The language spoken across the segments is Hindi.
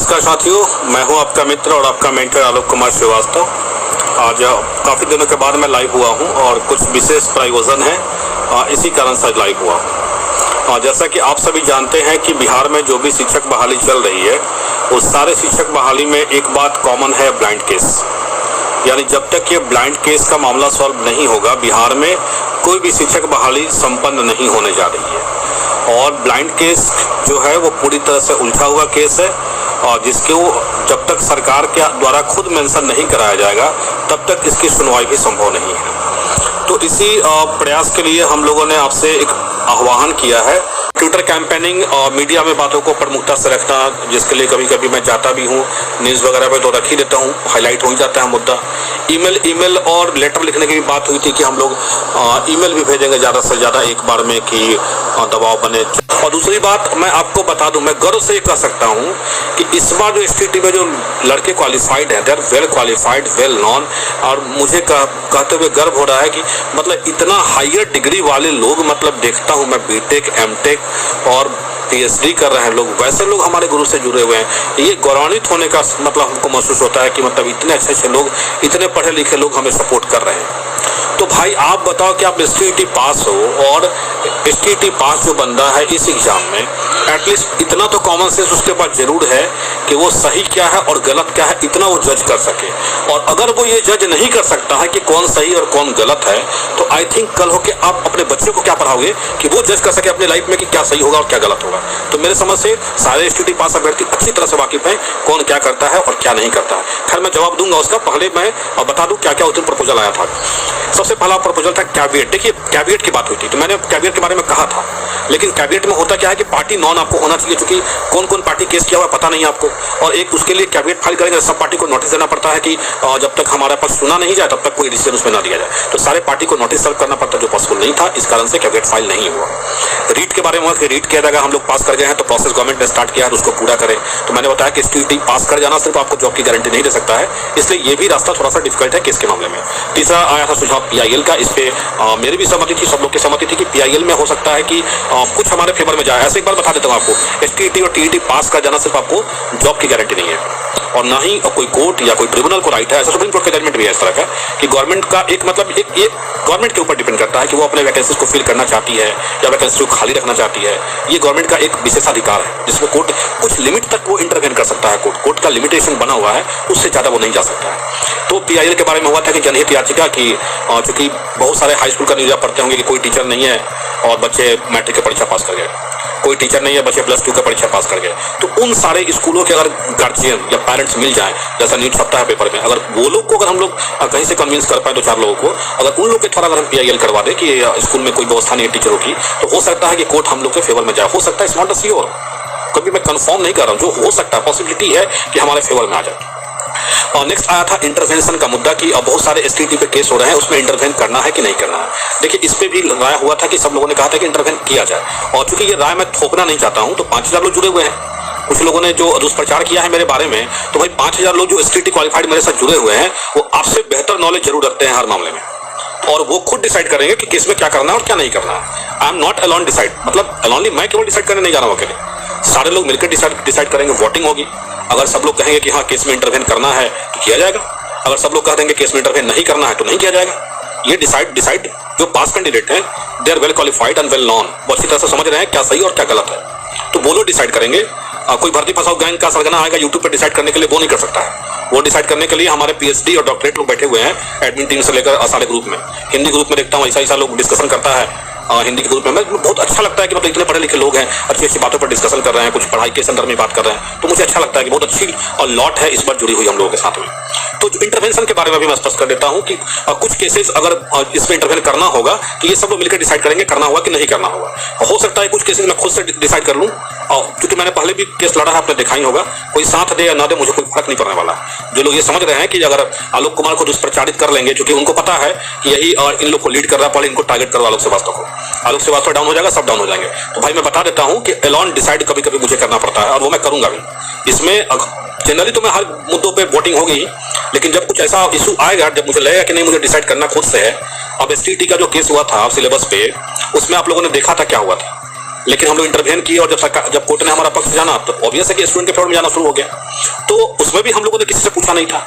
नमस्कार साथियों, मैं हूं आपका मित्र और आपका मेंटर आलोक कुमार श्रीवास्तव। आज काफ़ी दिनों के बाद मैं लाइव हुआ हूं और कुछ विशेष प्रायोजन है, इसी कारण से लाइव हुआ हूं। जैसा कि आप सभी जानते हैं कि बिहार में जो भी शिक्षक बहाली चल रही है, उस सारे शिक्षक बहाली में एक बात कॉमन है, ब्लाइंड केस। यानी जब तक ये ब्लाइंड केस का मामला सॉल्व नहीं होगा, बिहार में कोई भी शिक्षक बहाली संपन्न नहीं होने जा रही है। और ब्लाइंड केस जो है वो पूरी तरह से उलझा हुआ केस है और जिसको जब तक सरकार के द्वारा खुद मेंशन नहीं कराया जाएगा तब तक इसकी सुनवाई भी संभव नहीं है। तो इसी प्रयास के लिए हम लोगों ने आपसे एक आह्वान किया है, ट्विटर कैंपेनिंग और मीडिया में बातों को प्रमुखता से रखना, जिसके लिए कभी कभी मैं जाता भी हूँ, न्यूज़ वगैरह पे तो रख ही देता हूँ, हाईलाइट हो ही जाता है मुद्दा। ईमेल और लेटर लिखने की भी बात हुई थी कि हम लोग ईमेल भी भेजेंगे ज़्यादा से ज़्यादा एक बार में कि दबाव बने। और दूसरी बात मैं आपको बता दूं, मैं गर्व से ये कह सकता हूं कि इस बार जो STT में जो लड़के क्वालिफाइड हैं, they are well qualified, well known. और मुझे कहते हुए गर्व हो रहा है कि मतलब इतना हायर डिग्री वाले लोग, मतलब देखता हूं मैं बीटेक, एमटेक और PhD कर रहे हैं लोग, वैसे लोग हमारे गुरु से जुड़े हुए हैं। ये गौरवान्वित होने का मतलब हमको महसूस होता है कि मतलब इतने अच्छे लोग, इतने पढ़े लिखे लोग हमें सपोर्ट कर रहे हैं। तो भाई आप बताओ कि आप STT पास हो, और STT पास जो बंदा है इस एग्जाम में एटलीस्ट इतना तो कॉमन सेंस उसके पास जरूर है कि वो सही क्या है और गलत क्या है, इतना वो जज कर सके। और अगर वो ये जज नहीं कर सकता है कि कौन सही और कौन गलत है, तो आई थिंक कल होके आप अपने बच्चे को क्या पढ़ाओगे कि वो जज कर सके अपने लाइफ में कि क्या सही होगा और क्या गलत होगा। तो मेरे समझ से सारे STT पास अभ्यर्थी अच्छी तरह से वाकिफ हैं कौन क्या करता है और क्या नहीं करता है। खैर मैं जवाब दूंगा उसका, पहले मैं बता दूं क्या क्या उस दिन प्रपोजल आया था। सबसे पहला प्रपोजल था कैबिनेट। देखिए कैबिनेट की बात हुई थी तो मैंने कैबिनेट के बारे में कहा था, लेकिन कैबिनेट में होता क्या है कि पार्टी नॉन आपको होना चाहिए, क्योंकि कौन कौन पार्टी केस किया हुआ पता नहीं आपको। और एक उसके लिए कैबिनेट फाइल करेंगे, सब पार्टी को नोटिस देना पड़ता है कि जब तक हमारे पास सुना नहीं जाए तब तक कोई डिसीजन उसमें ना दिया जाए। तो सारे पार्टी को नोटिस सर्व करना पड़ता, जो पॉसिबल नहीं था, इस कारण से कैबिनेट फाइल नहीं हुआ। रीट के बारे में रीट किया जाएगा, हम लोग पास कर गए हैं तो प्रोसेस गवर्नमेंट ने स्टार्ट किया है, उसको पूरा करें। तो मैंने बताया कि STT पास कर जाना सिर्फ आपको जॉब की गारंटी नहीं दे सकता है, इसलिए ये भी रास्ता थोड़ा सा डिफिकल्ट है केस के मामले में। तीसरा आया था सुझाव PIL का, इस पे मेरी भी सहमति थी, सब लोग की सहमति थी कि PIL में हो सकता है कि कुछ हमारे फेवर में जाए। ऐसे एक बार बता देता हूँ आपको, STT और TET पास कर जाना सिर्फ आपको जॉब की गारंटी नहीं है, और ना ही कोई कोर्ट या कोई ट्रिब्यूनल को राइट है। ऐसा सुप्रीम कोर्ट का जजमेंट भी है इस तरह का कि गवर्नमेंट का एक मतलब ये गवर्नमेंट के ऊपर डिपेंड करता है कि वो अपने वैकेंसीज को फिल करना चाहती है या वैकेंसी को खाली रखना चाहती है। ये गवर्नमेंट का एक विशेषाधिकार है जिसमें कोर्ट कुछ लिमिट तक वो इंटरवेन कर सकता है। कोर्ट का लिमिटेशन बना हुआ है, उससे ज़्यादा वो नहीं जा सकता है। तो PIL के बारे में हुआ था कि जनहित याचिका की, चूंकि बहुत सारे हाई स्कूल का न्यूज़ पढ़ते होंगे कि कोई टीचर नहीं है और बच्चे मैट्रिक की परीक्षा पास कर गए, कोई टीचर नहीं है बच्चे +2 का परीक्षा पास कर गए। तो उन सारे स्कूलों के अगर गार्जियन या पेरेंट्स मिल जाए, जैसा न्यूज छपता है पेपर में, अगर वो लोग को अगर हम लोग कहीं से कन्विंस कर पाए 2-4 लोगों को, अगर उन लोग के थोड़ा अगर हम PIL करवा दे कि स्कूल में कोई व्यवस्था नहीं है टीचरों की, तो हो सकता है कि कोर्ट हम लोग के फेवर में जाए। हो सकता है, इट्स नॉट अ श्योर, कभी मैं कंफर्म नहीं कर रहा हूँ, जो हो सकता है पॉसिबिलिटी है कि हमारे फेवर में आ जाए। और नेक्स्ट आया था इंटरवेंशन का मुद्दा कि अब बहुत सारे STT पे केस हो रहे हैं, उसमें इंटरवेन करना है कि नहीं करना है। देखिए इस पे भी राय हुआ था कि सब लोगों ने कहा था कि इंटरवेन किया जाए, और चूंकि ये राय मैं थोपना नहीं चाहता हूं, तो 5000 लोग जुड़े हुए हैं। कुछ लोगों ने जो दुष्प्रचार किया है मेरे बारे में, तो भाई 5000 लोग जो STT क्वालिफाइड मेरे साथ जुड़े हुए हैं, वो आपसे बेहतर नॉलेज जरूर रखते हैं हर मामले में, और वो खुद डिसाइड करेंगे कि केस में क्या करना है और क्या नहीं करना है। I am not alone decide, मतलब अलोनली मैं केवल डिसाइड करने नहीं जा रहा हूँ अकेले, सारे लोग मिलकर डिसाइड करेंगे। वोटिंग होगी, अगर सब लोग कहेंगे कि हाँ केस में इंटरवेन करना है तो किया जाएगा, अगर सब लोग कह देंगे केस में इंटरवेन नहीं करना है तो नहीं किया जाएगा। ये डिसाइड जो पास कैंडिडेट हैं, they are well qualified and well known, वो अच्छी तरह से समझ रहे हैं क्या सही और क्या गलत है, तो वो लोग डिसाइड करेंगे। कोई भर्ती फंसाओ गैंग का सरगना आएगा यूट्यूब पे डिसाइड करने के लिए, वो नहीं कर सकता है। वो डिसाइड करने के लिए हमारे PhD और डॉक्टरेट लोग बैठे हुए हैं, एडमिन टीम से लेकर सारे ग्रुप में। हिंदी ग्रुप में देखता हूँ ऐसा लोग डिस्कशन करता है, हिंदी के ग्रुप में बहुत अच्छा लगता है कि मतलब इतने पढ़े लिखे लोग हैं, अच्छी बातों पर डिस्कशन कर रहे हैं, कुछ पढ़ाई के संदर्भ में बात कर रहे हैं, तो मुझे अच्छा लगता है कि बहुत अच्छी और लॉट है इस बार जुड़ी हुई हम लोगों के साथ में। तो जो इंटरवेंशन के बारे में भी मैं स्पष्ट कर देता हूं कि कुछ केसेस अगर इसमें इंटरवेन करना होगा तो ये सब लोग मिलकर डिसाइड करेंगे करना होगा कि नहीं करना होगा। हो सकता है कुछ केसेस मैं खुद से डिसाइड कर लूं, और क्योंकि मैंने पहले भी केस लड़ा है, आपने देखा ही होगा, कोई साथ दे या ना दे मुझे कोई फर्क नहीं पड़ने वाला। जो लोग ये समझ रहे हैं कि अगर आलोक कुमार को दुष्प्रचारित कर लेंगे, क्योंकि उनको पता है कि यही इन लोग को लीड कर रहा है, पहले इनको टारगेट करो आलोक श्रीवास्तव को, आलोक श्रीवास्तव डाउन हो जाएगा, सब डाउन हो जाएंगे। तो भाई मैं बता देता हूं कि एलॉन डिसाइड कभी कभी मुझे करना पड़ता है, और वो मैं करूंगा भी। इसमें जनरली तो मैं हर मुद्दों पे वोटिंग होगी, लेकिन जब कुछ ऐसा इशू आएगा, जब मुझे लगेगा कि नहीं मुझे डिसाइड करना खुद से है। अब STT का जो केस हुआ था सिलेबस पे, उसमें आप लोगों ने देखा था क्या हुआ था। लेकिन हम लोग इंटरवेन किए और जब कोर्ट ने हमारा पक्ष जाना तो ऑब्वियस है कि स्टूडेंट के फेवर में जाना शुरू हो गया। तो उसमें भी हम लोगों ने किसी से पूछा नहीं था।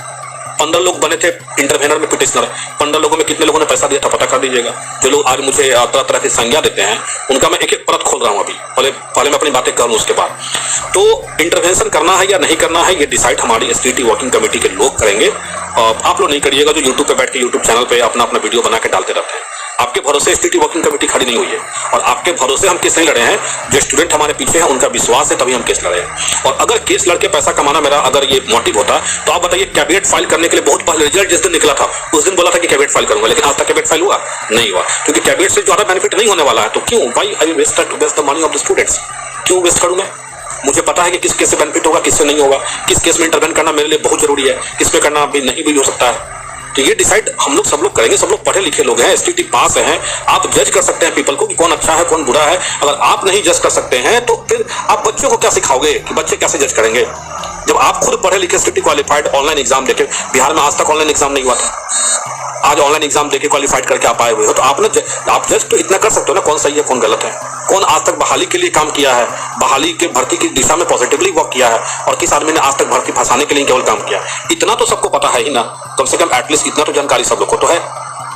15 लोग बने थे इंटरवेनर में, पिटिशनर। 15 लोगों में कितने लोगों ने पैसा दिया था पता कर दीजिएगा। जो लोग आज मुझे तरह तरह की संज्ञा देते हैं उनका मैं एक एक परत खोल रहा हूं अभी। पहले मैं अपनी बातें कर लूं उसके बाद। तो इंटरवेंशन करना है या नहीं करना है ये डिसाइड हमारी एसटीटी वर्किंग कमेटी के लोग करेंगे। आप लोग नहीं करिएगा जो यूट्यूब पे बैठ के यूट्यूब चैनल पे अपना अपना वीडियो बना के डालते रहते हैं। आपके भरोसे एसटीटी वर्किंग कमेटी खड़ी नहीं हुई है और आपके भरोसे हम केस नहीं लड़े हैं। जो स्टूडेंट हमारे पीछे हैं उनका विश्वास है तभी हम केस लड़े हैं। और अगर केस लड़के पैसा कमाना मेरा अगर ये मोटिव होता तो आप बताइए, कैबिनेट फाइल करने के लिए बहुत पहले रिजल्ट जिस दिन निकला था उस दिन बोला था कि कैबिनेट फाइल करूंगा, लेकिन आज तक कैबिनेट फाइल हुआ नहीं हुआ, क्योंकि कैबिनेट से ज्यादा बेनिफिट नहीं होने वाला है। तो क्यों भाई I waste the money of the students, क्यों वेस्ट करूं मैं? मुझे पता है कि किस केस से बेनिफिट होगा, किससे नहीं होगा, किस केस में इंटरवेन करना मेरे लिए बहुत जरूरी है, किस पे करना भी नहीं भी हो सकता है। तो ये डिसाइड हम लोग सब लोग करेंगे। सब लोग पढ़े लिखे लोग हैं, एसटीटी पास हैं। आप जज कर सकते हैं पीपल को कि कौन अच्छा है कौन बुरा है। अगर आप नहीं जज कर सकते हैं तो फिर आप बच्चों को क्या सिखाओगे कि बच्चे कैसे जज करेंगे? जब आप खुद पढ़े लिखे एसटीटी क्वालिफाइड ऑनलाइन एग्जाम देके, बिहार में आज तक ऑनलाइन एग्जाम नहीं हुआ था, आज ऑनलाइन एग्जाम देके क्वालिफाइड करके आप आए हुए हो, तो आप जज तो इतना कर सकते हो ना कौन सही है कौन गलत है, कौन आज तक बहाली के लिए काम किया है, बहाली के भर्ती की दिशा में पॉजिटिवली वर्क किया है, और किस आदमी ने आज तक भर्ती फंसाने के लिए केवल काम किया। इतना तो सबको पता है ही ना, कम से कम एटलीस्ट इतना तो जानकारी सब लोग को तो है।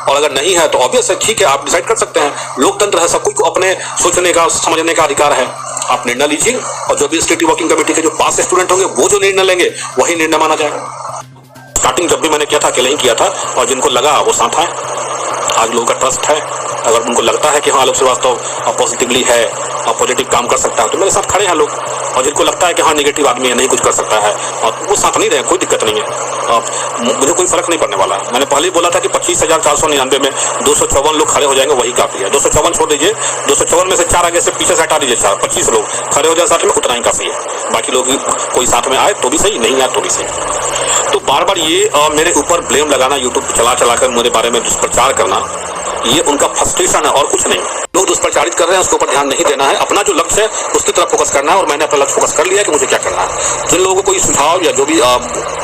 और अगर नहीं है तो ऑब्वियस है, ठीक है, आप डिसाइड कर सकते हैं। लोकतंत्र है, सब को अपने सोचने का समझने का अधिकार है। आप निर्णय लीजिए और जो भी एसटीटी वर्किंग कमेटी के जो पास स्टूडेंट होंगे वो जो निर्णय लेंगे वही निर्णय माना जाएगा। स्टार्टिंग जब भी मैंने किया था अकेले ही किया था, और जिनको लगा वो साथ आए। आज लोगों का ट्रस्ट है, अगर उनको लगता है कि हाँ आलोक श्रीवास्तव पॉजिटिवली है और पॉजिटिव काम कर सकता है तो मेरे साथ खड़े हैं लोग। और जिनको लगता है कि हाँ नेगेटिव आदमी है, नहीं कुछ कर सकता है, और वो साथ नहीं रहे, कोई दिक्कत नहीं है। मुझे कोई फर्क नहीं पड़ने वाला। मैंने पहले ही बोला था कि 25,499 में 254 लोग खड़े हो जाएंगे वही काफी है। 254 छोड़ दीजिए, 254 में से 4 आगे से पीछे से हटा दीजिए, 25 लोग खड़े हो जाए साथ में, उतना ही काफी है। बाकी लोग कोई साथ में आए तो भी सही, नहीं आए तो भी सही। तो बार बार ये मेरे ऊपर ब्लेम लगाना, यूट्यूब चला चला कर मेरे बारे में दुष्प्रचार करना, ये उनका फ्रस्ट्रेशन है और कुछ नहीं। लोग दुष्प्रचारित कर रहे हैं, उसके ऊपर ध्यान नहीं देना है। अपना जो लक्ष्य है उसकी तरफ फोकस करना है, और मैंने अपना लक्ष्य फोकस कर लिया है कि मुझे क्या करना है। जिन लोगों को कोई सुझाव या जो भी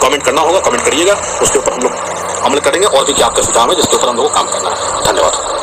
कमेंट करना होगा कमेंट करिएगा, उसके ऊपर हम लोग अमल करेंगे। और भी क्या आपके सुझाव है जिसके ऊपर हम लोग को काम करना है। धन्यवाद।